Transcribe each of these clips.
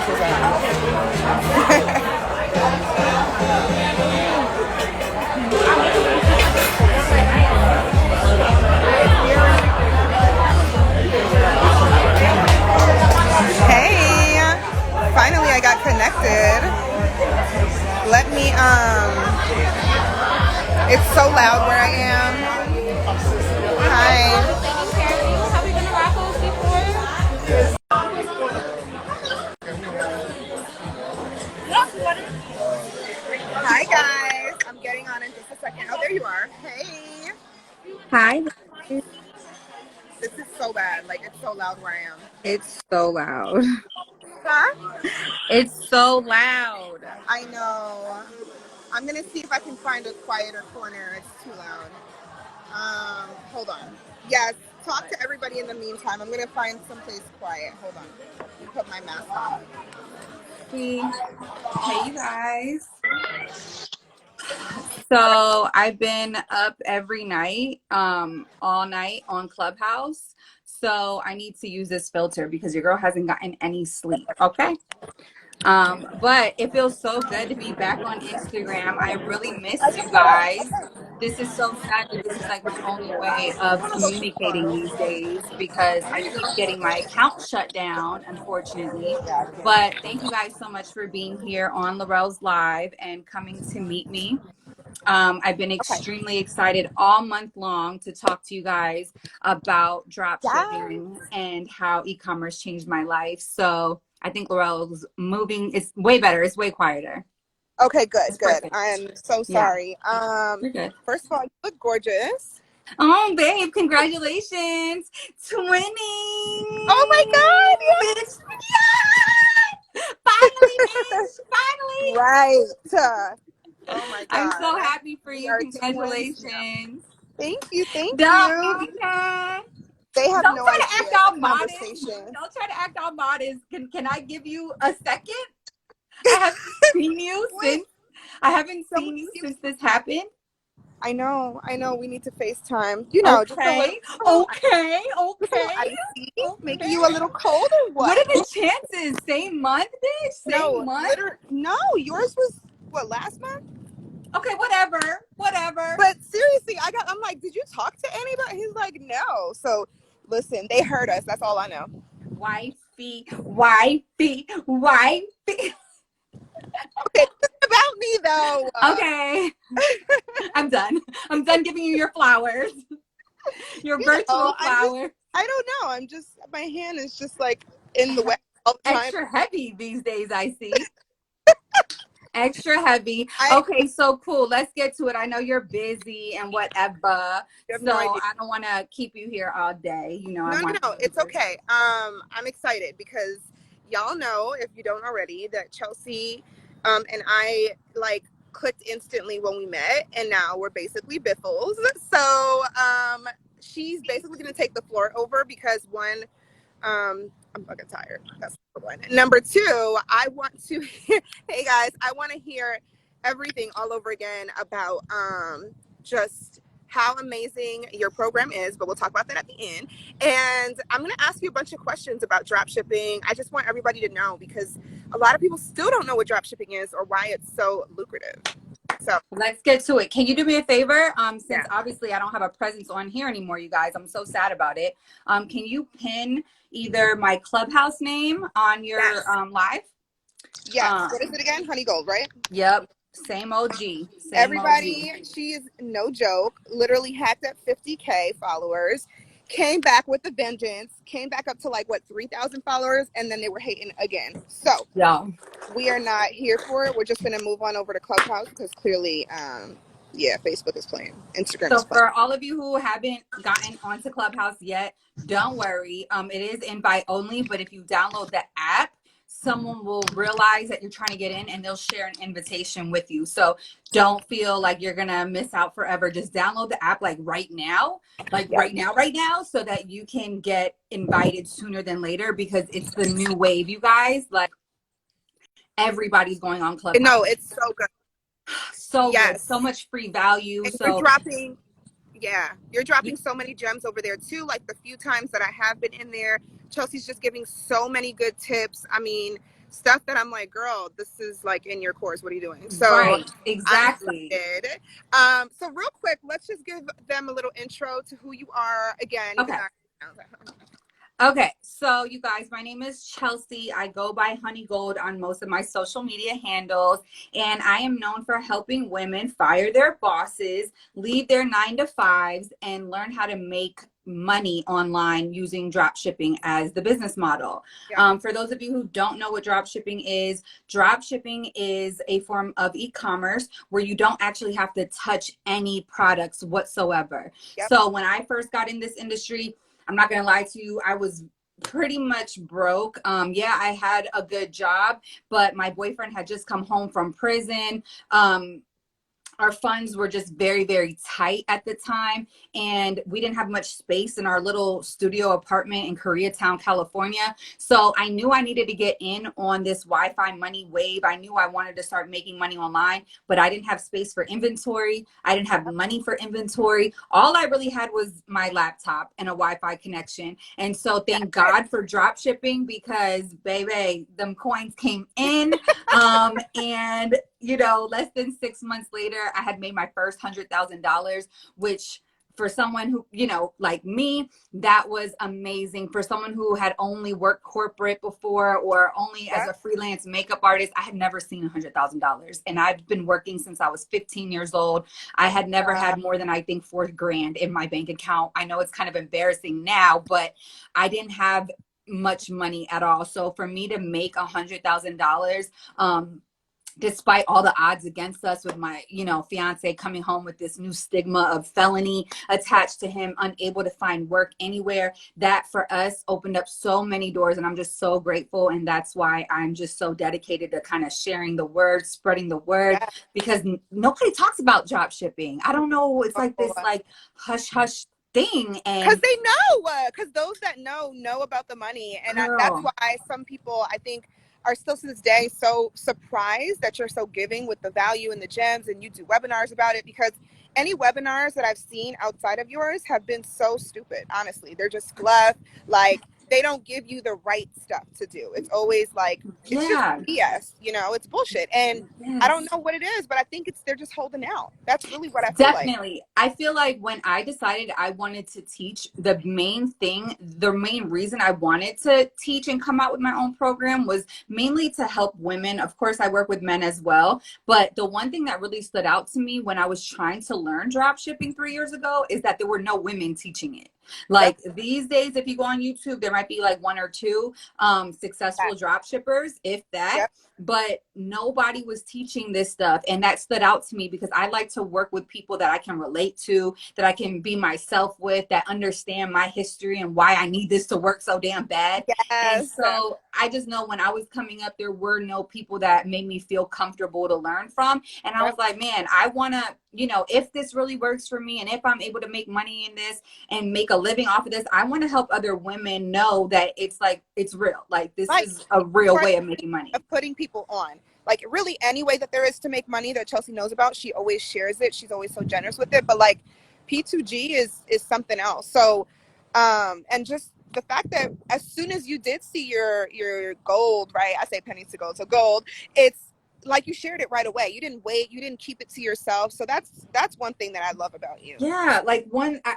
puzzles Hey, finally I got connected. Let me, it's so loud where I am. Hi. Hi guys. I'm getting on in just a second. Oh, there you are. Hey. Hi. This is so bad. Like, it's so loud where I am. It's so loud. Huh? It's so loud. I know. I'm gonna see if I can find a quieter corner. It's too loud. Hold on. Yes, talk to everybody in the meantime. I'm gonna find someplace quiet. Hold on. Let me put my mask on. Hey, you guys. So I've been up every night, all night on Clubhouse. So I need to use this filter because your girl hasn't gotten any sleep. Okay. But it feels so good to be back on Instagram. I really missed you guys. This is so sad that this is like my only way of communicating these days because I keep getting my account shut down, unfortunately. But thank you guys so much for being here on Laurel's Live and coming to meet me. I've been Okay. extremely excited all month long to talk to you guys about drop shipping and how e-commerce changed my life. So I think Laurel's moving. It's way better. It's way quieter. Okay, good, It's good. perfect. I am so Yeah, sorry. you're good. First of all, you look gorgeous. Oh, babe, congratulations. Twinning. Oh my God, Bitch. Yeah! Finally, bitch. Finally. right. Oh my I'm God. so happy for We you. are twins now. Congratulations. Thank you, thank Don't, you. okay. They have Don't no try to idea act the all modest. conversation. Don't try to act all modest. Can I give you a second? I haven't seen you Wait, since I haven't so seen you since this happened. I know. We need to FaceTime. You know, Okay. just Okay. a little Okay. icy, making Okay. you a little cold or What what? are the chances? Same month, bitch? Same No, month? literally, no. Yours was what, last month? Okay, whatever. Whatever. But seriously, I'm like, did you talk to anybody? He's like, no. So listen, they heard us. That's all I know. Wifey, wifey, wifey. Okay, this is about me though. Okay. I'm done. I'm done giving you your flowers. Your virtual flowers. I don't know. I'm just, my hand is just like in the way all the time. Extra heavy these days, I see. Extra heavy. I Okay, so cool. Let's get to it. I know you're busy and whatever. you have So no idea. I don't want to keep you here all day. You know, I No, no, want no. you It's okay. I'm excited because y'all know, if you don't already, that Chelsea and I like clicked instantly when we met, and now we're basically biffles. So she's basically gonna take the floor over because one, I'm fucking tired. That's number one. Number two, I want to hey guys, I want to hear everything all over again about just how amazing your program is, but we'll talk about that at the end. And I'm going to ask you a bunch of questions about drop shipping. I just want everybody to know because a lot of people still don't know what drop shipping is or why it's so lucrative. So let's get to it. Can you do me a favor? Since yeah. obviously I don't have a presence on here anymore, you guys. I'm so sad about it. Can you pin either my Clubhouse name on your Yes. live? Yes. What is it again? Honey Gold, right? Yep. Same OG. Same Everybody, OG. she is no joke. Literally hacked at 50K followers. Came back with a vengeance. Came back up to like what, 3,000 followers, and then they were hating again. So Yo. we are not here for it. We're just gonna move on over to Clubhouse because clearly, yeah, Facebook is playing, Instagram is So playing. for all of you who haven't gotten onto Clubhouse yet, don't worry. It is invite only, but if you download the app, someone will realize that you're trying to get in and they'll share an invitation with you. So don't feel like you're gonna miss out forever. Just download the app like right now, Yeah. right now, so that you can get invited sooner than later because it's the new wave, you guys. Like everybody's going on Clubhouse. No, it's so good. So good. Yes. So much free value. And So you're dropping so many gems over there too. Like the few times that I have been in there, Chelsea's just giving so many good tips. I mean, stuff that I'm like, girl, this is like in your course. What are you doing? So Right, I'm exactly. excited. So real quick, let's just give them a little intro to who you are. Again, even Okay. though Okay, so you guys, my name is Chelsea. I go by Honey Gold on most of my social media handles, and I am known for helping women fire their bosses, leave their 9 to 5s, and learn how to make money online using drop shipping as the business model. yeah, For those of you who don't know what drop shipping is a form of e-commerce where you don't actually have to touch any products whatsoever. yep, So when I first got in this industry, I'm not gonna lie to you, I was pretty much broke. Yeah, I had a good job, but my boyfriend had just come home from prison. Our funds were just very, very tight at the time, and we didn't have much space in our little studio apartment in Koreatown, California. So I knew I needed to get in on this Wi-Fi money wave. I knew I wanted to start making money online, but I didn't have space for inventory. I didn't have money for inventory. All I really had was my laptop and a Wi-Fi connection. And so thank that's it. God for drop shipping, because baby, them coins came in. And less than 6 months later, I had made my first $100,000, which for someone who, like me, that was amazing. For someone who had only worked corporate before or only as Yep. a freelance makeup artist, I had never seen $100,000. And I've been working since I was 15 years old. I had never had more than, I think, 4 grand in my bank account. I know it's kind of embarrassing now, but I didn't have much money at all. So for me to make $100,000, despite all the odds against us, with my fiance coming home with this new stigma of felony attached to him, unable to find work anywhere, that for us opened up so many doors, and I'm just so grateful. And that's why I'm just so dedicated to kind of sharing the word, spreading the word, Yeah. because nobody talks about drop shipping. I don't know, it's like this like hush hush thing. Because And they know, because those that know about the money, and that's girl, why some people, I think, are still to this day so surprised that you're so giving with the value and the gems, and you do webinars about it. Because any webinars that I've seen outside of yours have been so stupid. Honestly, they're just fluff. Like, they don't give you the right stuff to do. It's always like, it's just yeah. BS. It's bullshit. And I don't Yes. know what it is, but I think they're just holding out. That's really what I feel like. Definitely. I feel like when I decided I wanted to teach, the main reason I wanted to teach and come out with my own program was mainly to help women. Of course, I work with men as well. But the one thing that really stood out to me when I was trying to learn drop shipping 3 years ago is that there were no women teaching it. Yep. Like these days, if you go on YouTube, there might be like one or two successful drop shippers, if that. Yep. But nobody was teaching this stuff. And that stood out to me because I like to work with people that I can relate to, that I can be myself with, that understand my history and why I need this to work so damn bad. And Yes. so I just know when I was coming up, there were no people that made me feel comfortable to learn from. And I was Yep. like, man, I want to, if this really works for me and if I'm able to make money in this and make a living off of this, I want to help other women know that it's like, it's real. Like this Like, is a real way of making money. of putting people on. Like, really, any way that there is to make money that Chelsea knows about, she always shares it. She's always so generous with it. But like, P2G is something else. So, and just the fact that as soon as you did see your gold, right? I say pennies to gold, so gold. It's like you shared it right away. You didn't wait. You didn't keep it to yourself. So that's one thing that I love about you. Yeah, like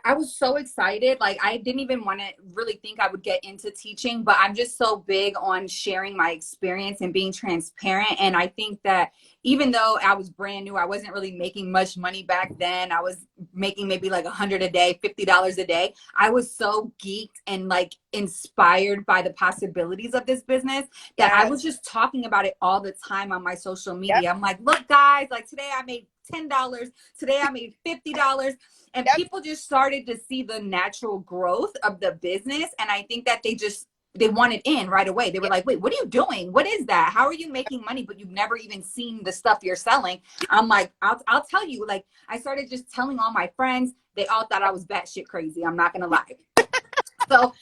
I was so excited. Like I didn't even want to really think I would get into teaching, but I'm just so big on sharing my experience and being transparent. And I think that even though I was brand new, I wasn't really making much money back then. I was making maybe like 100 a day, $50 a day. I was so geeked and like inspired by the possibilities of this business that I was Yes. just talking about it all the time on my social Yep. media. I'm like, look, guys, like today I made $10. Today I made $50. And Yep. people just started to see the natural growth of the business. And I think that they wanted in right away. They were Yeah. like, wait, what are you doing? What is that? How are you making money, but you've never even seen the stuff you're selling? I'm like, I'll tell you. Like, I started just telling all my friends. They all thought I was batshit crazy. I'm not going to lie. So,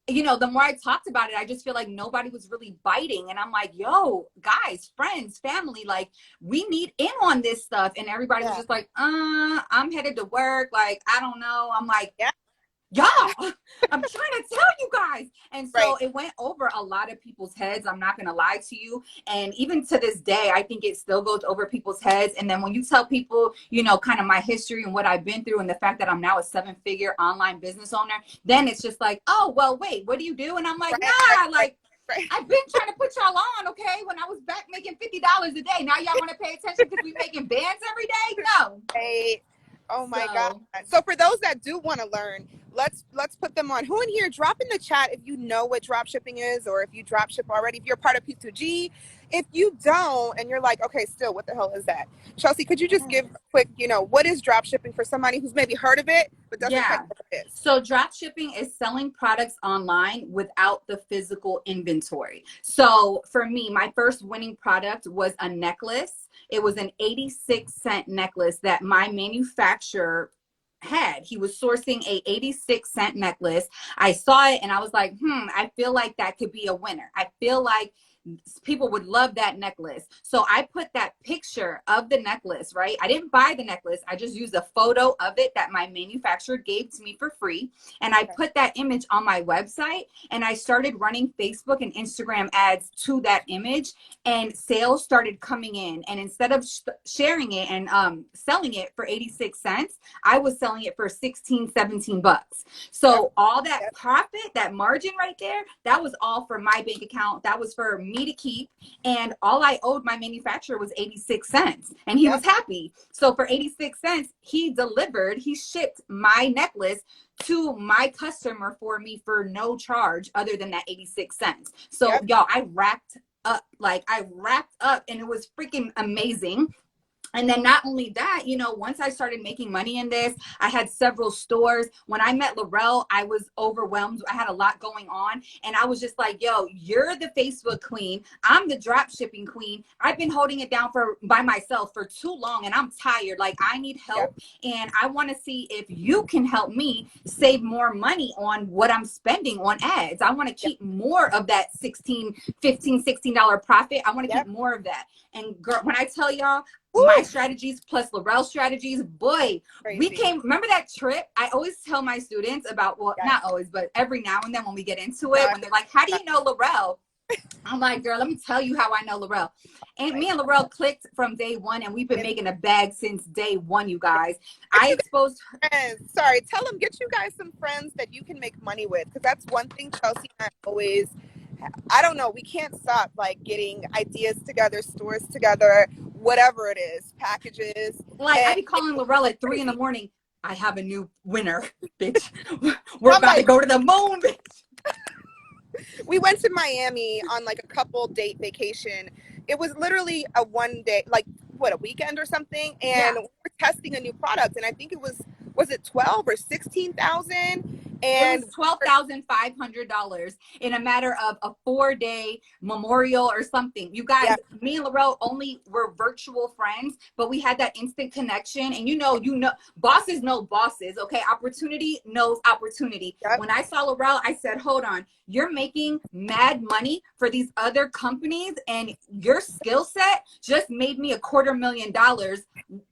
the more I talked about it, I just feel like nobody was really biting. And I'm like, yo, guys, friends, family, like we need in on this stuff. And everybody was Yeah. just like, I'm headed to work. Like, I don't know. I'm like, Yeah. y'all, I'm trying to tell you guys. And Right. so it went over a lot of people's heads. I'm not going to lie to you. And even to this day, I think it still goes over people's heads. And then when you tell people, you know, kind of my history and what I've been through and the fact that I'm now a 7-figure online business owner, then it's just like, oh, well, wait, what do you do? And I'm like, Right, right, nah, right, like, right. I've been trying to put y'all on, okay? When I was back making $50 a day. Now y'all want to pay attention because we making bands every day? No. Right. Oh my God. So So for those that do want to learn, let's put them on. Who in here, drop in the chat if you know what drop shipping is, or if you drop ship already, if you're part of P2G. If you don't and you're like, okay, still, what the hell is that? Chelsea, could you just give a quick, you know, what is drop shipping for somebody who's maybe heard of it but doesn't quite yeah. know what it is? So drop shipping is selling products online without the physical inventory. So for me, my first winning product was a necklace. It was an 86-cent necklace that my manufacturer had. He was sourcing a 86-cent necklace. I saw it and I was like, I feel like that could be a winner. I feel like people would love that necklace. So I put that picture of the necklace, right? I didn't buy the necklace. I just used a photo of it that my manufacturer gave to me for free. And I put that image on my website and I started running Facebook and Instagram ads to that image, and sales started coming in. And instead of sharing it and selling it for 86 cents, I was selling it for 16, 17 bucks. So all that profit, that margin right there, that was all for my bank account. That was for me to keep, and all I owed my manufacturer was 86 cents, and he was happy. So for 86 cents, he shipped my necklace to my customer for me for no charge other than that 86 cents. So y'all, I racked up, and it was freaking amazing. And then not only that, you know, once I started making money in this, I had several stores. When I met Laurel, I was overwhelmed. I had a lot going on. And I was just like, yo, you're the Facebook queen. I'm the drop shipping queen. I've been holding it down by myself for too long and I'm tired. Like, I need help. And I want to see if you can help me save more money on what I'm spending on ads. I want to keep more of that $16 profit. I want to keep more of that. And girl, when I tell y'all, my strategies plus Laurel's strategies, boy, we came, remember that trip? I always tell my students about, well, not always, but every now and then when we get into it, when they're like, how do you know Laurel? I'm like, girl, let me tell you how I know Laurel. And me and Laurel clicked from day one, and we've been making a bag since day one, you guys. I exposed her. Sorry, tell them, get you guys some friends that you can make money with, because that's one thing Chelsea and I always, I don't know, we can't stop like getting ideas together, stores together, whatever it is, packages. Like, I be calling Laurel at 3 a.m. I have a new winner, bitch. We're about to go to the moon, bitch. We went to Miami on like a couple date vacation. It was literally a one day, like what, a weekend or something. And we were testing a new product. And I think it was it 12 or 16,000? And it was $12,500 in a matter of a 4-day memorial or something. You guys, me and Laurel only were virtual friends, but we had that instant connection. And you know, bosses know bosses. Okay, opportunity knows opportunity. When I saw Laurel, I said, hold on, you're making mad money for these other companies, and your skill set just made me $250,000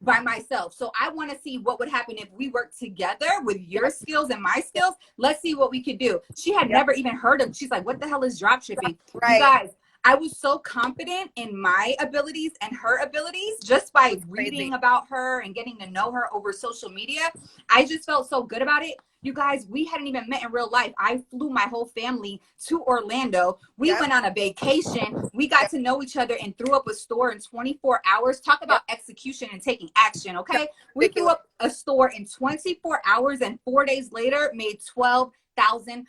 by myself. So I want to see what would happen if we work together with your skills and my skills. Let's see what we could do. She had never even heard of, she's like, what the hell is drop shipping? You guys, I was so confident in my abilities and her abilities just by reading about her and getting to know her over social media. I just felt so good about it. You guys, we hadn't even met in real life. I flew my whole family to Orlando. We went on a vacation. We got to know each other and threw up a store in 24 hours. Talk about execution and taking action, okay? We threw up a store in 24 hours, and 4 days later made $12,500,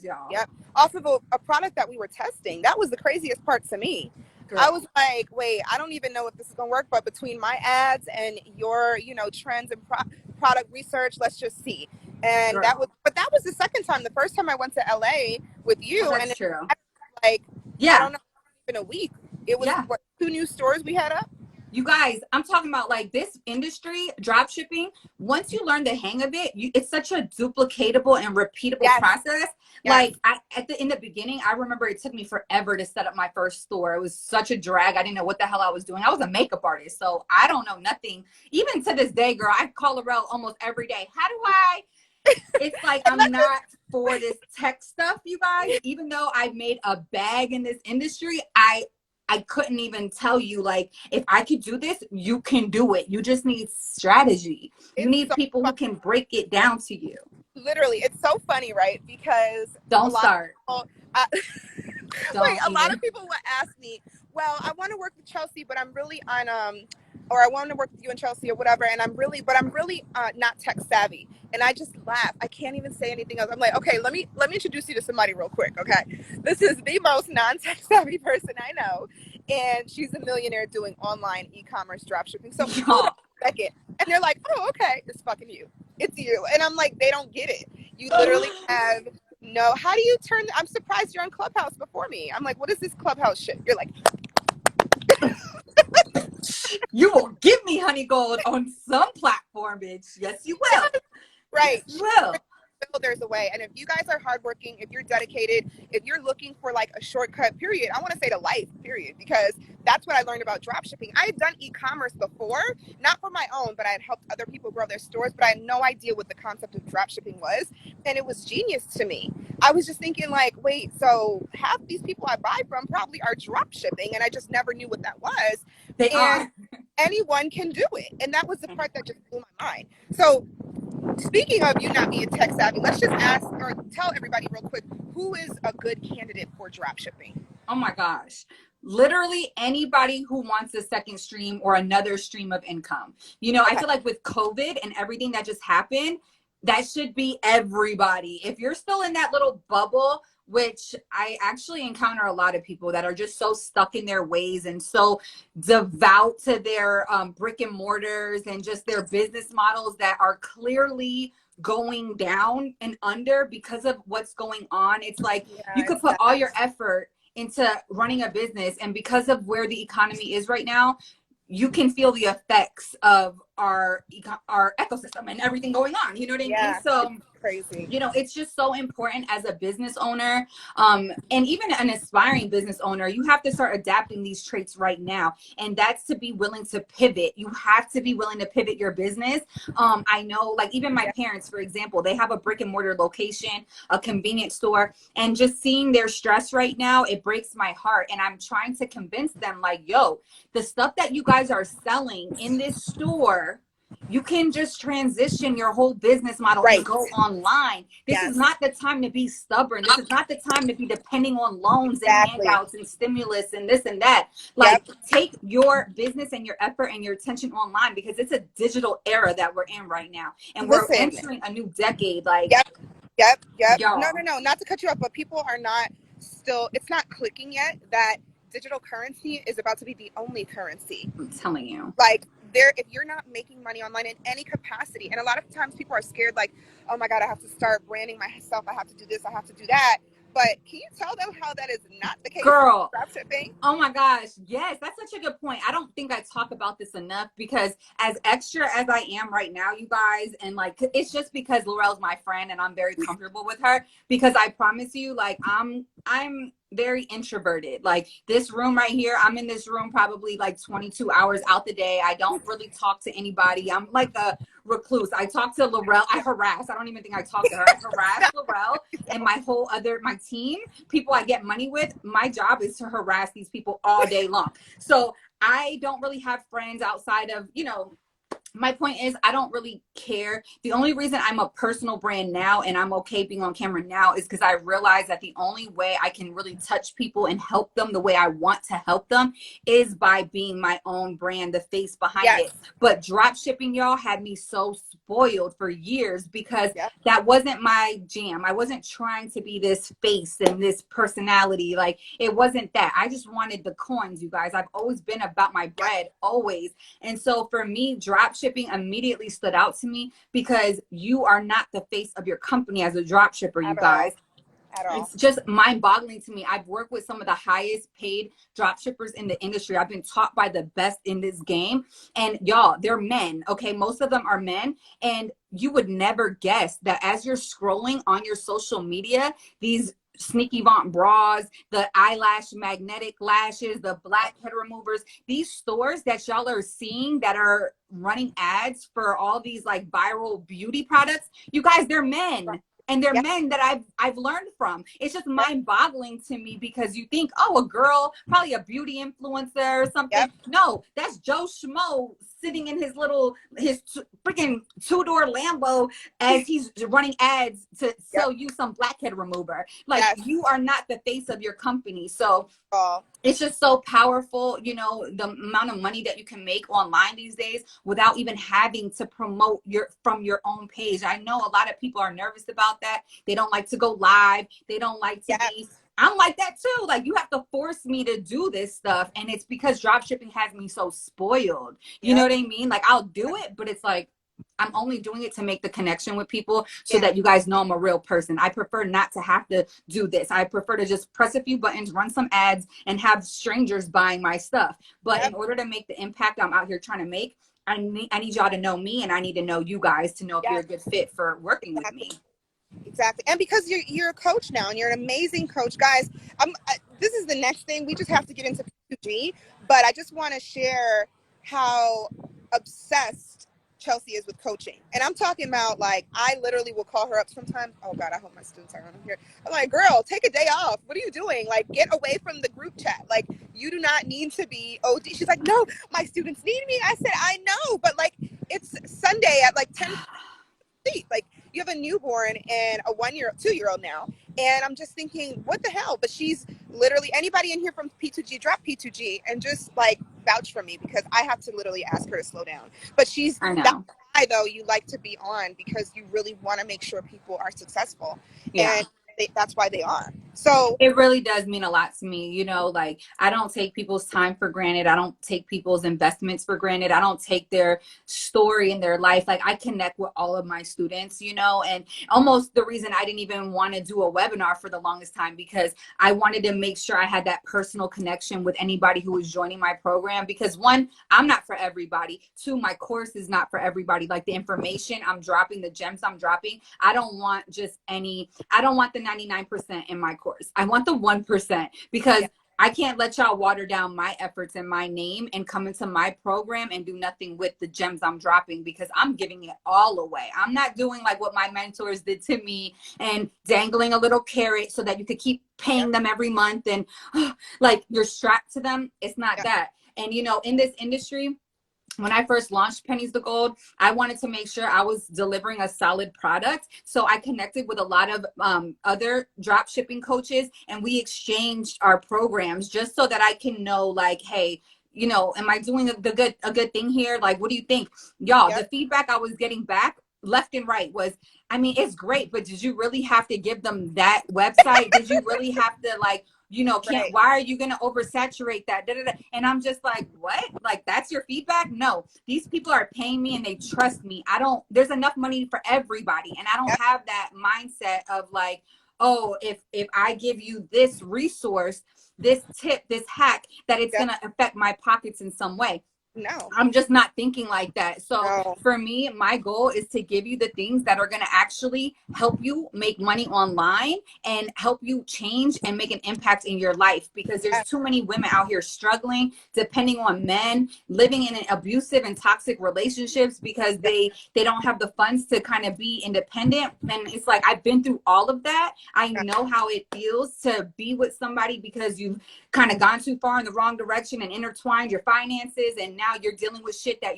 y'all. Yep. Off of a product that we were testing. That was the craziest part to me. Girl. I was like, wait, I don't even know if this is gonna work, but between my ads and your, you know, trends and product research, let's just see. And that was the second time. The first time I went to LA with you, that's true. Like, I don't know, in a week. It was what, 2 new stores we had up. You guys, I'm talking about like this industry, drop shipping. Once you learn the hang of it, it's such a duplicatable and repeatable process. Like in the beginning, I remember it took me forever to set up my first store. It was such a drag. I didn't know what the hell I was doing. I was a makeup artist, so I don't know nothing. Even to this day, girl, I call Laurel almost every day. How do I It's like And I'm that's not for this tech stuff, you guys. Even though I've made a bag in this industry, I couldn't even tell you, like, if I could do this, you can do it. You just need strategy. You it's need so people fun. who can break it down to you. Literally, it's so funny, right? Because a Don't lot of start. people, uh, like Don't a lot even. of people would ask me, well, I want to work with Chelsea, but I'm really on or I want to work with you and Chelsea or whatever, and I'm really not tech savvy. And I just laugh. I can't even say anything else. I'm like, okay, let me introduce you to somebody real quick. Okay, this is the most non-tech savvy person I know, and she's a millionaire doing online e-commerce dropshipping. So hold on Y'all. a second, and they're like, oh, okay, it's fucking you. It's you. And I'm like, they don't get it. You literally have no, how do you turn? I'm surprised you're on Clubhouse before me. I'm like, what is this Clubhouse shit? You're like, You will give me honey gold on some platform, bitch. Yes, you will. right. Yes, you will. There's a way. And if you guys are hardworking, if you're dedicated, if you're looking for like a shortcut, period, I want to say to life, period, because that's what I learned about drop shipping. I had done e-commerce before, not for my own, but I had helped other people grow their stores, but I had no idea what the concept of drop shipping was. And it was genius to me. I was just thinking like, wait, so half these people I buy from probably are drop shipping, and I just never knew what that was. They And are. anyone can do it. And that was the part that just blew my mind. So speaking of you not being tech savvy, let's just ask or tell everybody real quick, who is a good candidate for drop shipping? Oh my gosh. Literally anybody who wants a second stream or another stream of income. You know, I Okay. feel like with COVID and everything that just happened, that should be everybody. If you're still in that little bubble, which I actually encounter a lot of people that are just so stuck in their ways and so devout to their brick and mortars and just their business models that are clearly going down and under because of what's going on. It's like Yeah, you could it's put all sad. your effort into running a business, and because of where the economy is right now, you can feel the effects of our ecosystem and everything going on, you know what I mean? Yeah, So it's crazy. you know, it's just so important as a business owner, and even an aspiring business owner. You have to start adapting these traits right now, and that's to be willing to pivot. You have to be willing to pivot your business. I know, like even my Yeah. parents, for example, they have a brick and mortar location, a convenience store, and just seeing their stress right now, it breaks my heart. And I'm trying to convince them, like, yo, the stuff that you guys are selling in this store, you can just transition your whole business model and Right. go online. This is Yes. not the time to be stubborn. This is not the time to be depending on loans and Exactly. handouts and stimulus and this and that. Like, Yep. take your business and your effort and your attention online, because it's a digital era that we're in right now. And we're Listen. entering a new decade. Like, Yep. Yep. Yep. No, no, y'all, no. Not to cut you off, but people are not still. It's not clicking yet that digital currency is about to be the only currency. I'm telling you. Like there, if you're not making money online in any capacity, and a lot of times people are scared, like, oh my god, I have to start branding myself, I have to do this, I have to do that. But can you tell them how that is not the case with Girl, dropshipping? oh my gosh. Yes, that's such a good point. I don't think I talk about this enough, because as extra as I am right now, you guys, and like, it's just because Laurel's my friend and I'm very comfortable with her, because I promise you, like, I'm very introverted. Like, this room right here, I'm in this room probably like 22 hours out the day. I don't really talk to anybody. I'm like a recluse. I talk to Laurel. I harass. I don't even think I talk to her. I harass Laurel and my team, people I get money with. My job is to harass these people all day long. So I don't really have friends outside of, you know, my point is, I don't really care. The only reason I'm a personal brand now and I'm okay being on camera now is because I realize that the only way I can really touch people and help them the way I want to help them is by being my own brand, the face behind Yes. it. But drop shipping, y'all, had me so spoiled for years, because Yep. that wasn't my jam. I wasn't trying to be this face and this personality. Like, it wasn't that. I just wanted the coins, you guys. I've always been about my bread, always. And so for me, drop shipping immediately stood out to me, because you are not the face of your company as a drop shipper, you At all. guys. At all. It's just mind-boggling to me. I've worked with some of the highest paid drop shippers in the industry. I've been taught by the best in this game. And y'all, they're men, okay? Most of them are men. And you would never guess that as you're scrolling on your social media, these sneaky Vaunt bras, the eyelash magnetic lashes, the blackhead removers, these stores that y'all are seeing that are running ads for all these like viral beauty products, you guys, they're men. And they're Yep. men that I've learned from. It's just Yep. mind-boggling to me because you think, oh, a girl, probably a beauty influencer or something. Yep. No, that's Joe Schmo sitting in his freaking two-door Lambo as he's running ads to Yep. sell you some blackhead remover. Like, Yes. you are not the face of your company. So Oh, it's just so powerful, you know, the amount of money that you can make online these days without even having to promote from your own page. I know a lot of people are nervous about that. They don't like to go live. They don't like to be. yes. I'm like that too. Like, you have to force me to do this stuff. And it's because drop shipping has me so spoiled. You know Yep. what I mean? Like, I'll do it, but it's like, I'm only doing it to make the connection with people so Yeah. that you guys know I'm a real person. I prefer not to have to do this. I prefer to just press a few buttons, run some ads, and have strangers buying my stuff. But in Yep. order to make the impact I'm out here trying to make, I need y'all to know me, and I need to know you guys to know if you're Yes. a good fit for working with Exactly. me. Exactly. And because you're a coach now and you're an amazing coach, guys. This is the next thing. We just have to get into P2G, but I just want to share how obsessed Chelsea is with coaching. And I'm talking about, like, I literally will call her up sometimes. Oh God, I hope my students are on here. I'm like, girl, take a day off. What are you doing? Like, get away from the group chat. Like, you do not need to be OD. She's like, no, my students need me. I said, I know, but like, it's Sunday at like 10. Like, you have a newborn and a 2-year-old now, and I'm just thinking, what the hell? But she's literally, anybody in here from P2G, drop P2G and just like vouch for me, because I have to literally ask her to slow down. But I that's know. why though you like to be on, because you really want to make sure people are successful, Yeah. and that's why they are. So It really does mean a lot to me. You know, like, I don't take people's time for granted. I don't take people's investments for granted. I don't take their story and their life. Like, I connect with all of my students, you know, and almost the reason I didn't even want to do a webinar for the longest time, because I wanted to make sure I had that personal connection with anybody who was joining my program. Because one, I'm not for everybody. Two, my course is not for everybody. Like, the information I'm dropping, the gems I'm dropping, I don't want I don't want the 99% in my course. I want the 1%, because yeah, I can't let y'all water down my efforts and my name and come into my program and do nothing with the gems I'm dropping, because I'm giving it all away. I'm not doing like what my mentors did to me and dangling a little carrot so that you could keep yeah, paying them every month and like you're strapped to them. It's not yeah, that. And you know, in this industry, when I first launched Pennies to Gold, I wanted to make sure I was delivering a solid product. So I connected with a lot of other drop shipping coaches, and we exchanged our programs just so that I can know, like, hey, you know, am I doing a good thing here? Like, what do you think? Y'all, yeah, the feedback I was getting back left and right was, I mean, it's great, but did you really have to give them that website? Did you really have to, like, you know, right, why are you going to oversaturate that? Da, da, da. And I'm just like, what? Like, that's your feedback? No, these people are paying me and they trust me. There's enough money for everybody. And I don't yeah, have that mindset of like, oh, if I give you this resource, this tip, this hack, that it's yeah. going to affect my pockets in some way. No, I'm just not thinking like that. So no, for me, my goal is to give you the things that are going to actually help you make money online and help you change and make an impact in your life, because there's yeah, too many women out here struggling, depending on men, living in an abusive and toxic relationships because yeah, they don't have the funds to kind of be independent. And it's like, I've been through all of that. I yeah, know how it feels to be with somebody because you've kind of gone too far in the wrong direction and intertwined your finances, and now you're dealing with shit that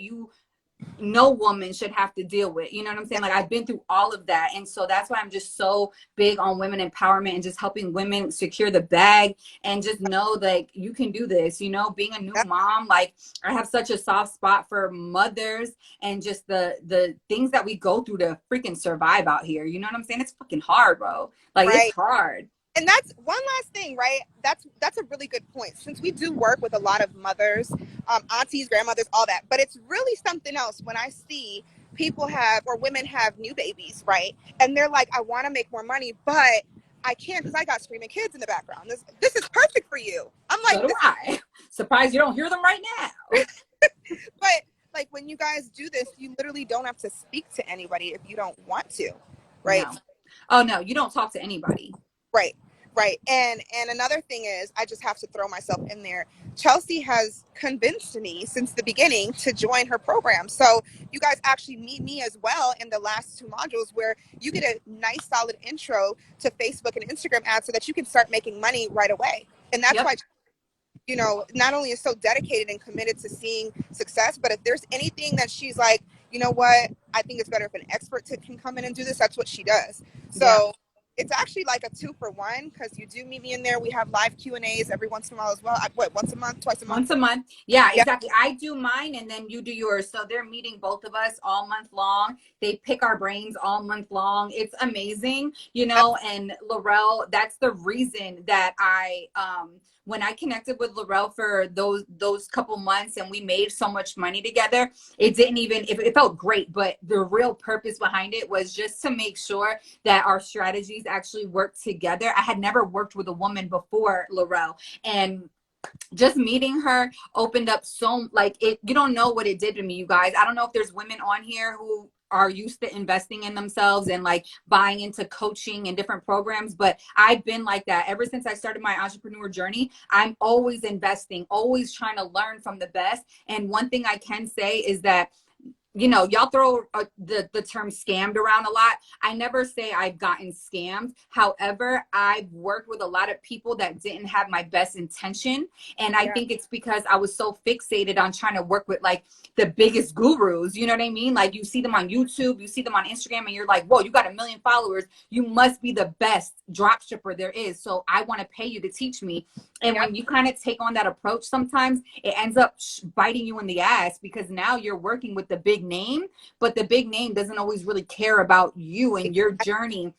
no woman should have to deal with. You know what I'm saying? Like, I've been through all of that. And so that's why I'm just so big on women empowerment and just helping women secure the bag and just know, like, you can do this. You know, being a new yeah, mom, like, I have such a soft spot for mothers and just the things that we go through to freaking survive out here. You know what I'm saying? It's fucking hard, bro. Like, it's right. hard. And that's one last thing, right? That's a really good point. Since we do work with a lot of mothers, aunties, grandmothers, all that, but it's really something else when I see people have, or women have new babies, right? And they're like, I want to make more money, but I can't because I got screaming kids in the background. This is perfect for you. I'm So like, do I. Surprised you don't hear them right now. but like when you guys do this, you literally don't have to speak to anybody if you don't want to, right? No. Oh no, you don't talk to anybody. Right. Right. And another thing is, I just have to throw myself in there. Chelsea has convinced me since the beginning to join her program. So you guys actually meet me as well in the last two modules where you get a nice solid intro to Facebook and Instagram ads so that you can start making money right away. And that's Yep. why, you know, not only is so dedicated and committed to seeing success, but if there's anything that she's like, you know what, I think it's better if an expert can come in and do this, that's what she does. Yeah. So it's actually like a 2-for-1 because you do meet me in there. We have live Q&As every once in a while as well. Once a month, twice a month? Once a month. Yeah, Yeah. exactly. I do mine and then you do yours. So they're meeting both of us all month long. They pick our brains all month long. It's amazing, you Yep. know, and Laurel, that's the reason that when I connected with Laurel for those couple months and we made so much money together, it didn't even it felt great, but the real purpose behind it was just to make sure that our strategies actually worked together. I had never worked with a woman before Laurel, and just meeting her opened up so like it you don't know what it did to me, you guys. I don't know if there's women on here who are used to investing in themselves and like buying into coaching and different programs, but I've been like that ever since I started my entrepreneur journey. I'm always investing, always trying to learn from the best. And one thing I can say is that, you know, y'all throw the term scammed around a lot. I never say I've gotten scammed. However, I've worked with a lot of people that didn't have my best intention. And I Yeah. think it's because I was so fixated on trying to work with like the biggest gurus. You know what I mean? Like you see them on YouTube, you see them on Instagram, and you're like, whoa, you got 1 million followers. You must be the best drop shipper there is. So I want to pay you to teach me. And Yep. when you kind of take on that approach, sometimes it ends up biting you in the ass because now you're working with the big name, but the big name doesn't always really care about you and your journey.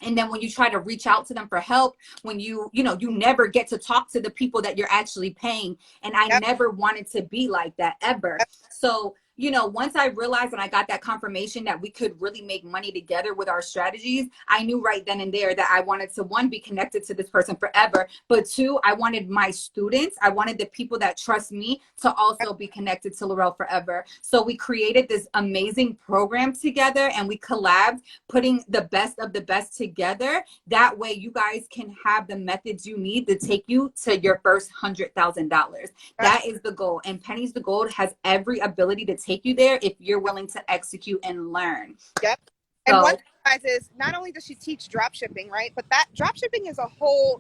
And then when you try to reach out to them for help, when you know, you never get to talk to the people that you're actually paying. And I Yep. never wanted to be like that ever. So, you know, once I realized and I got that confirmation that we could really make money together with our strategies, I knew right then and there that I wanted to, one, be connected to this person forever, but two, I wanted my students, I wanted the people that trust me to also be connected to Laurel forever. So we created this amazing program together and we collabed, putting the best of the best together. That way you guys can have the methods you need to take you to your first $100,000. That is the goal. And Pennies to Gold has every ability to take you there if you're willing to execute and learn. Yep. And one So thing, guys, is not only does she teach drop shipping, right? But that drop shipping is a whole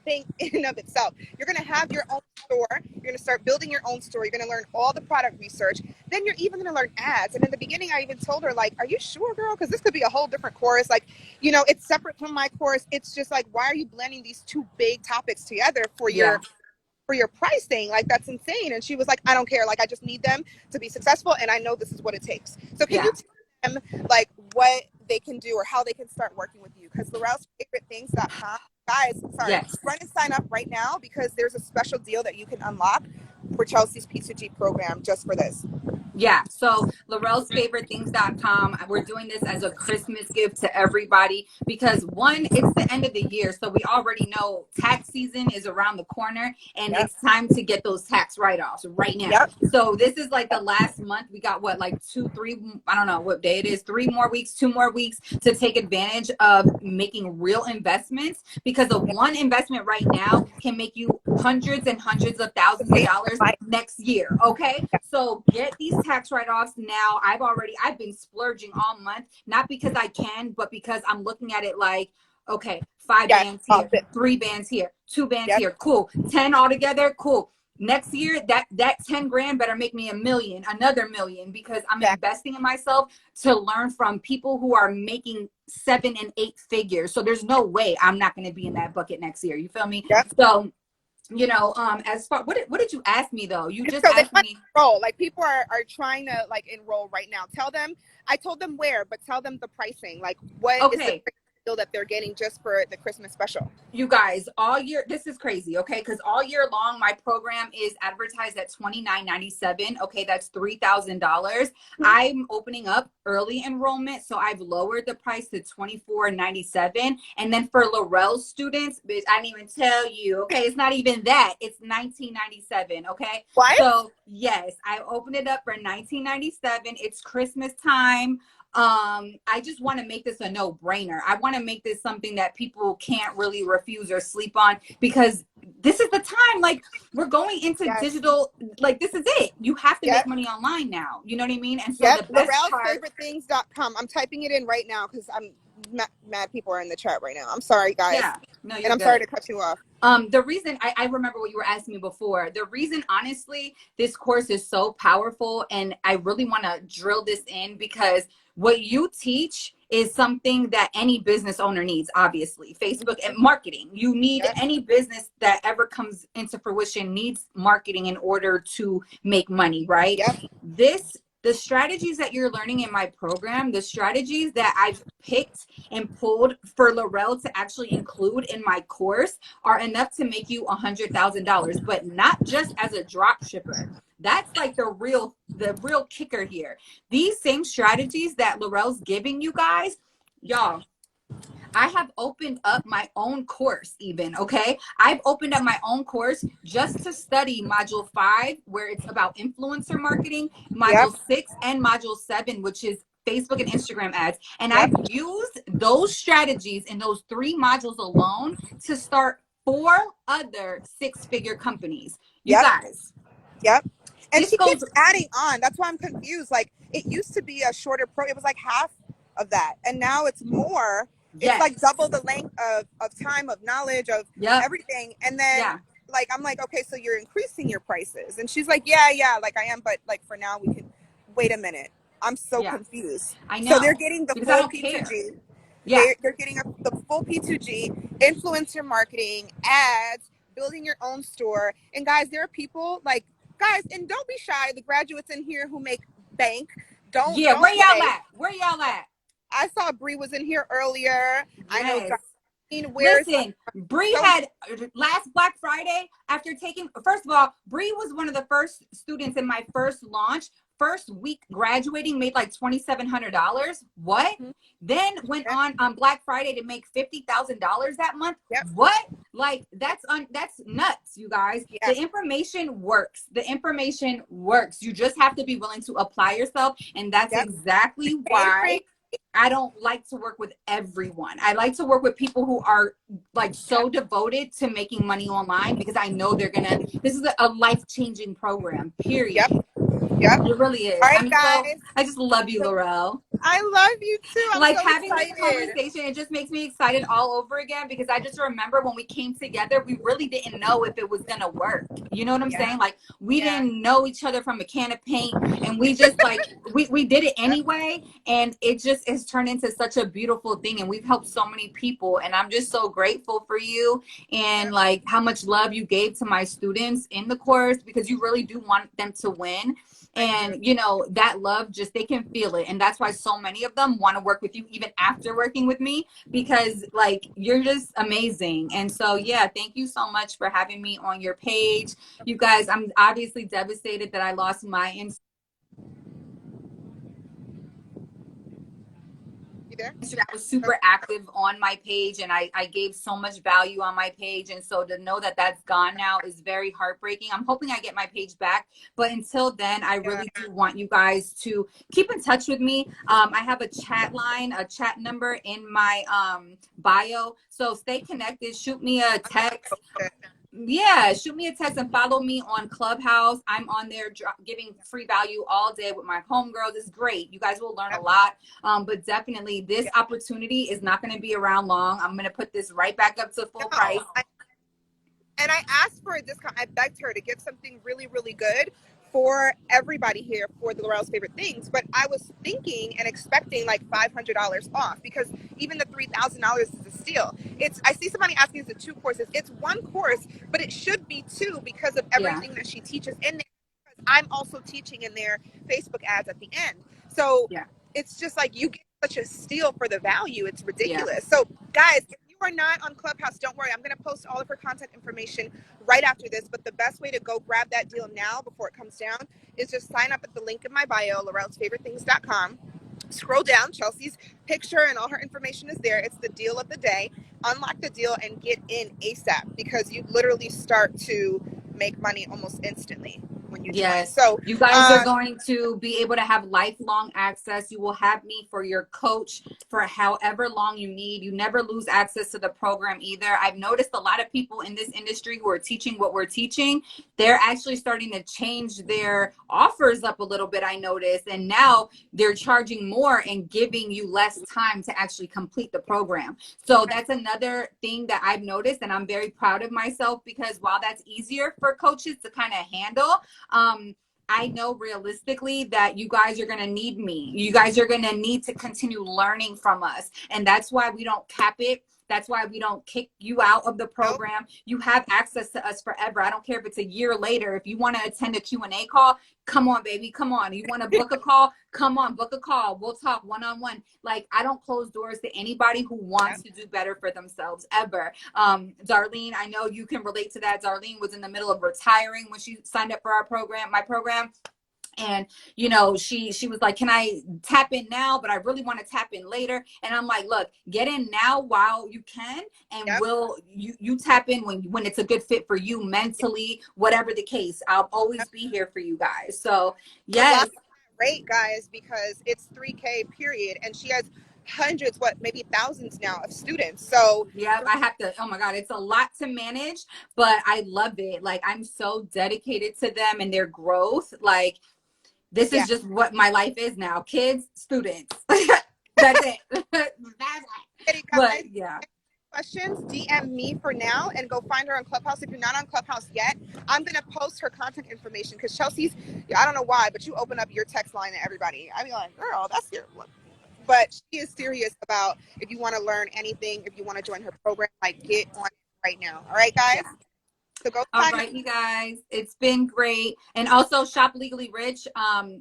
thing in and of itself. You're going to have your own store. You're going to start building your own store. You're going to learn all the product research. Then you're even going to learn ads. And in the beginning, I even told her, like, are you sure, girl? Because this could be a whole different course. Like, you know, it's separate from my course. It's just like, why are you blending these two big topics together for yeah, your pricing? Like, that's insane. And she was like, I don't care. Like, I just need them to be successful. And I know this is what it takes. So can yeah, you tell them like what they can do or how they can start working with you? Because Laurel's favorite things.com, guys, sorry, yes. run and sign up right now because there's a special deal that you can unlock for Chelsea's P2G program just for this. Yeah. So Laurel's favorite things.com. We're doing this as a Christmas gift to everybody because one, it's the end of the year. So we already know tax season is around the corner and Yep. it's time to get those tax write-offs right now. Yep. So this is like the last month. We got what, like 2, 3, I don't know what day it is, 3 more weeks, 2 more weeks to take advantage of making real investments, because of one investment right now can make you hundreds and hundreds of thousands of dollars next year. Okay. So get these tax write-offs now. I've been splurging all month, not because I can, but because I'm looking at it like, okay, 5 Yes. bands here, 3 bands here, 2 bands Yep. here. Cool. 10 altogether. Cool. Next year, that 10 grand better make me another million, because I'm investing in myself to learn from people who are making 7 and 8 figures. So there's no way I'm not going to be in that bucket next year. You feel me? Yep. So, you know, as far, what did you ask me though? You just So they asked want to me. enroll. Like, people are trying to like enroll right now. Tell them, I told them where, but tell them the pricing. Like, what is the Okay, deal that they're getting just for the Christmas special? you guys, all year, this is crazy, okay? Because all year long, my program is advertised at $29.97. Okay, that's $3,000. I'm opening up early enrollment, so I've lowered the price to $24.97. And then for Laurel students, bitch, I didn't even tell you, okay? It's not even that. It's $19.97, okay? What? So yes, I opened it up for $19.97. It's Christmas time. I just want to make this a no-brainer. I want to make this something that people can't really refuse or sleep on, because this is the time. Like, we're going into Yes. digital. Like, this is it. You have to make Yep. money online now. You know what I mean? And so Yep. the best part, Lorelle'sFavoriteThings.com. I'm typing it in right now because I'm mad people are in the chat right now. I'm sorry, guys. yeah, no, And you're I'm sorry good. to cut you off. The reason I remember what you were asking me before, the reason, honestly, this course is so powerful, and I really want to drill this in, because what you teach is something that any business owner needs. Obviously, Facebook and marketing, you need, Yep. any business that ever comes into fruition needs marketing in order to make money, right? Yep. The strategies that you're learning in my program, the strategies that I've picked and pulled for Laurel to actually include in my course, are enough to make you $100,000, but not just as a drop shipper. That's like the real kicker here. These same strategies that Laurel's giving you guys, y'all, I have opened up my own course, even. Okay. I've opened up my own course just to study module 5, where it's about influencer marketing, Yep. module 6, and module 7, which is Facebook and Instagram ads. And Yep. I've used those strategies in those 3 modules alone to start 4 other 6-figure companies. You Yep. guys, Yep. And this she goes, keeps adding on. That's why I'm confused. Like, it used to be a shorter it was like half of that. And now it's more. It's yes. like double the length of time, of knowledge, of Yep. everything. And then Yeah. like I'm like, okay, so you're increasing your prices. And she's like, yeah, like I am, but like for now we can wait a minute. I'm so Yeah. confused. I So they're know, getting the because I full don't care. P2G. Yeah. They're getting the full P2G, influencer marketing, ads, building your own store. And guys, there are people like, guys, and don't be shy. The graduates in here who make bank, Yeah. don't Where y'all play. at? Where y'all at? I saw Bree was in here earlier. I know Yes. God wears Listen, Bree so had last Black Friday, after taking, first of all, Bree was one of the first students in my first launch. First week graduating, made like $2,700. What? Then went on Black Friday to make $50,000 that month. yep, What? Like, that's nuts, you guys. yeah. The information works. The information works. You just have to be willing to apply yourself, and that's Yep. exactly Hey, why Frank. I don't like to work with everyone. I like to work with people who are like so devoted to making money online, because I know this is a life-changing program, Yep. period. Yep. It really All is. right, guys. I just love you, So Laurel. I love you too. I'm Like, so having this excited. conversation, it just makes me excited all over again, because I just remember when we came together, we really didn't know if it was gonna work. You know what I'm Yeah. saying? Like, we Yeah. didn't know each other from a can of paint, and we just like we did it Yep. anyway, and it just has turned into such a beautiful thing, and we've helped so many people, and I'm just so grateful for you, and Yep. like how much love you gave to my students in the course, because you really do want them to win. I do. And that love, just, they can feel it, and that's why so many of them want to work with you even after working with me, because like you're just amazing. And so yeah, thank you so much for having me on your page. You guys, I'm obviously devastated that I lost my You there? I was super active on my page, and I gave so much value on my page. And so to know that that's gone now is very heartbreaking. I'm hoping I get my page back. But until then, I Yeah. really do want you guys to keep in touch with me. I have a chat line, a chat number in my bio. So stay connected. Shoot me a text. Yeah, shoot me a text and follow me on Clubhouse. I'm on there giving free value all day with my homegirls. It's great. You guys will learn a Yep. lot. But definitely, this Yep. opportunity is not going to be around long. I'm going to put this right back up to full price. And I asked for a discount. I begged her to give something really, really good for everybody here for the Laurel's Favorite Things. But I was thinking and expecting like $500 off, because even the $3,000 is a steal. I see somebody asking, is it 2 courses? It's 1 course, but it should be 2 because of Yeah. everything that she teaches in there. Because I'm also teaching in their Facebook ads at the end. So Yeah. it's just like you get such a steal for the value. It's Yeah. ridiculous. So guys, if you are not on Clubhouse, don't worry. I'm going to post all of her contact information right after this. But the best way to go grab that deal now before it comes down is just sign up at the link in my bio, laurelsfavoritethings.com. Scroll down. Chelsea's picture and all her information is there. It's the deal of the day. Unlock the deal and get in ASAP, because you literally start to make money almost instantly. when you join. Yes. So, You guys are going to be able to have lifelong access. You will have me for your coach for however long you need. You never lose access to the program either. I've noticed a lot of people in this industry who are teaching what we're teaching, they're actually starting to change their offers up a little bit, I noticed. And now they're charging more and giving you less time to actually complete the program. So that's another thing that I've noticed, and I'm very proud of myself, because while that's easier for coaches to kind of handle, I know realistically that you guys are going to need me. You guys are going to need to continue learning from us. And that's why we don't cap it. That's why we don't kick you out of the nope. program. You have access to us forever. I don't care if it's a year later. If you want to attend a Q&A call, come on, baby, come on. You want to book a call? Come on, book a call. We'll talk one-on-one. Like, I don't close doors to anybody who wants to do better for themselves, ever. Darlene, I know you can relate to that. Darlene was in the middle of retiring when she signed up for our program, my program. And, you know, she was like, can I tap in now? But I really want to tap in later. And I'm like, look, get in now while you can. And Yep. you tap in when it's a good fit for you mentally, whatever the case. I'll always be here for you guys. So, yes. Rate, guys, because it's 3K period. And she has hundreds, maybe thousands now of students. So, yeah, I have to, oh my God, it's a lot to manage, but I love it. Like, I'm so dedicated to them and their growth. Like, this is just what my life is now. Kids, students. That's it. That's it. But yeah. Questions, DM me for now and go find her on Clubhouse. If you're not on Clubhouse yet, I'm going to post her contact information, because Chelsea's, I don't know why, but you open up your text line to everybody. I mean, like, girl, that's your look. But she is serious about, if you want to learn anything, if you want to join her program, like, get on it right now. All right, guys? Yeah. So go All right, you guys, it's been great. And also Shop Legally Rich.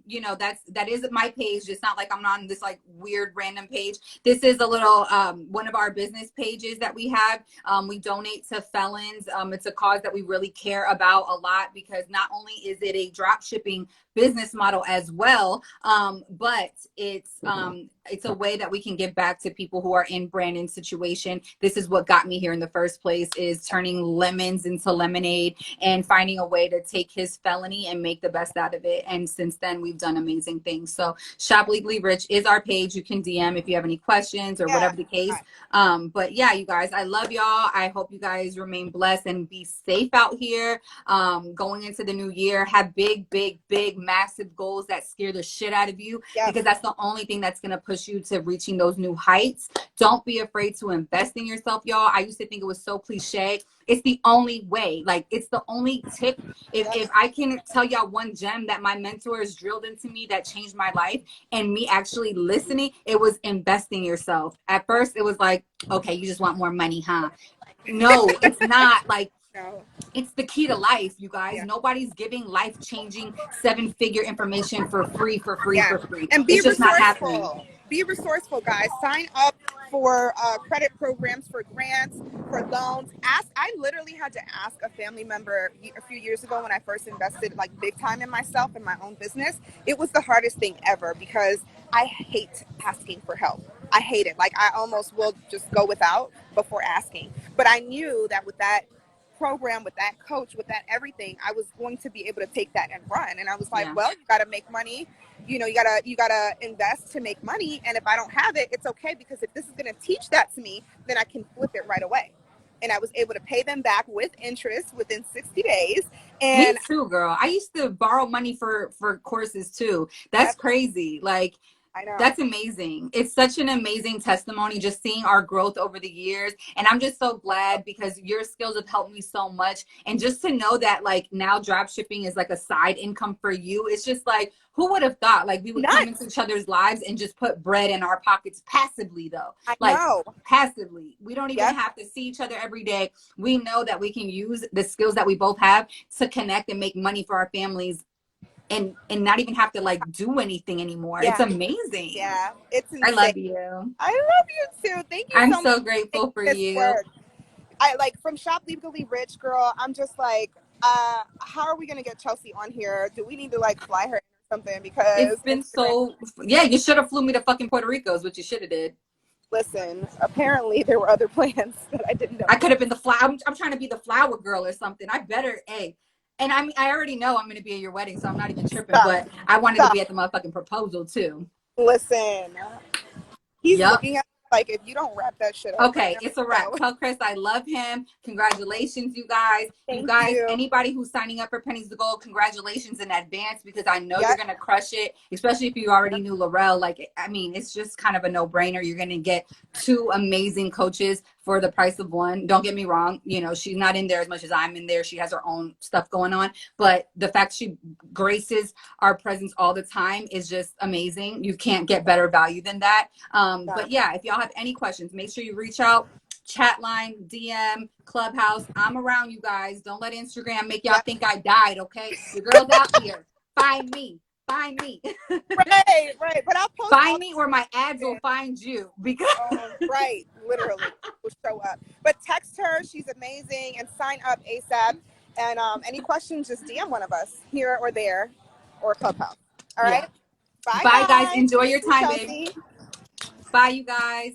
You know, that is my page. It's not like I'm on this like weird random page. This is a little one of our business pages that we have. We donate to felons. It's a cause that we really care about a lot, because not only is it a drop shipping business model as well, but it's a way that we can give back to people who are in Brandon's situation. This is what got me here in the first place, is turning lemons into lemonade and finding a way to take his felony and make the best out of it. And since then, we've done amazing things. So Shop Legally Rich is our page. You can DM if you have any questions or whatever the case. But yeah, you guys, I love y'all. I hope you guys remain blessed and be safe out here. Going into the new year, have big, massive goals that scare the shit out of you, because that's the only thing that's going to push you to reaching those new heights. Don't be afraid to invest in yourself, y'all. I used to think it was so cliche. It's the only way. Like, it's the only tip. If I can tell y'all one gem that my mentors drilled into me that changed my life, and me actually listening, it was investing yourself. At first, it was like, okay, you just want more money, huh? No, it's not. Like, it's the key to life, you guys. Nobody's giving life-changing 7-figure information for free. And be it's just not happening. Be resourceful, guys. Sign up for credit programs, for grants, for loans. I literally had to ask a family member a few years ago, when I first invested like big time in myself and my own business. It was the hardest thing ever, because I hate asking for help. I hate it. Like, I almost will just go without before asking. But I knew that with that program, with that coach, with that everything, I was going to be able to take that and run. And I was like, well, you got to make money. You know, you gotta invest to make money. And if I don't have it, it's okay, because if this is going to teach that to me, then I can flip it right away. And I was able to pay them back with interest within 60 days. And me too, girl. I used to borrow money for courses too. That's crazy. Like, I know. That's amazing. It's such an amazing testimony, just seeing our growth over the years. And I'm just so glad, because your skills have helped me so much. And just to know that, like, now drop shipping is like a side income for you. It's just like, who would have thought, like, we would come into each other's lives and just put bread in our pockets passively, though. Passively. We don't even have to see each other every day. We know that we can use the skills that we both have to connect and make money for our families, and not even have to like do anything anymore. It's amazing. It's insane. I love you. I love you too. Thank you. I'm so so much grateful for you. Work. I like, from Shop Legally Rich, girl, I'm just like, how are we gonna get Chelsea on here? Do we need to like fly her or something? Because it's been so you should have flew me to fucking Puerto Rico, is what you should have did. Listen, apparently there were other plans that I didn't know. I could have been the flower. I'm trying to be the flower girl or something. I better, hey, And I already know I'm going to be at your wedding, so I'm not even tripping. Stop. But I wanted to Stop. be at the motherfucking proposal too. Listen, he's Yep. looking at me like if you don't wrap that shit up right Okay, now. it's a wrap. So Tell Chris I love him. Congratulations, you guys. You thank guys, you. anybody who's signing up for Pennies to Gold, congratulations in advance because I know you're Yep. gonna crush it, especially if you already knew Laurel. Like, I mean, it's just kind of a no-brainer. You're gonna get two amazing coaches for the price of one. Don't get me wrong, you know, she's not in there as much as I'm in there. She has her own stuff going on, but the fact she graces our presence all the time is just amazing. You can't get better value than that. Yeah. But yeah, if y'all have any questions, make sure you reach out, chat line, DM, Clubhouse. I'm around, you guys. Don't let Instagram make y'all Yep. think I died, okay? Your girl's out here. Find me. Find me. Right. Right. But I'll post Find all me or my ads the will find you because oh, right. Literally will show up. But text her. She's amazing and sign up ASAP. And any questions, just DM one of us here or there or Clubhouse. All yeah. right. Bye, Bye guys. guys. Enjoy Thank your you, time, babe. Chelsea. Bye, you guys.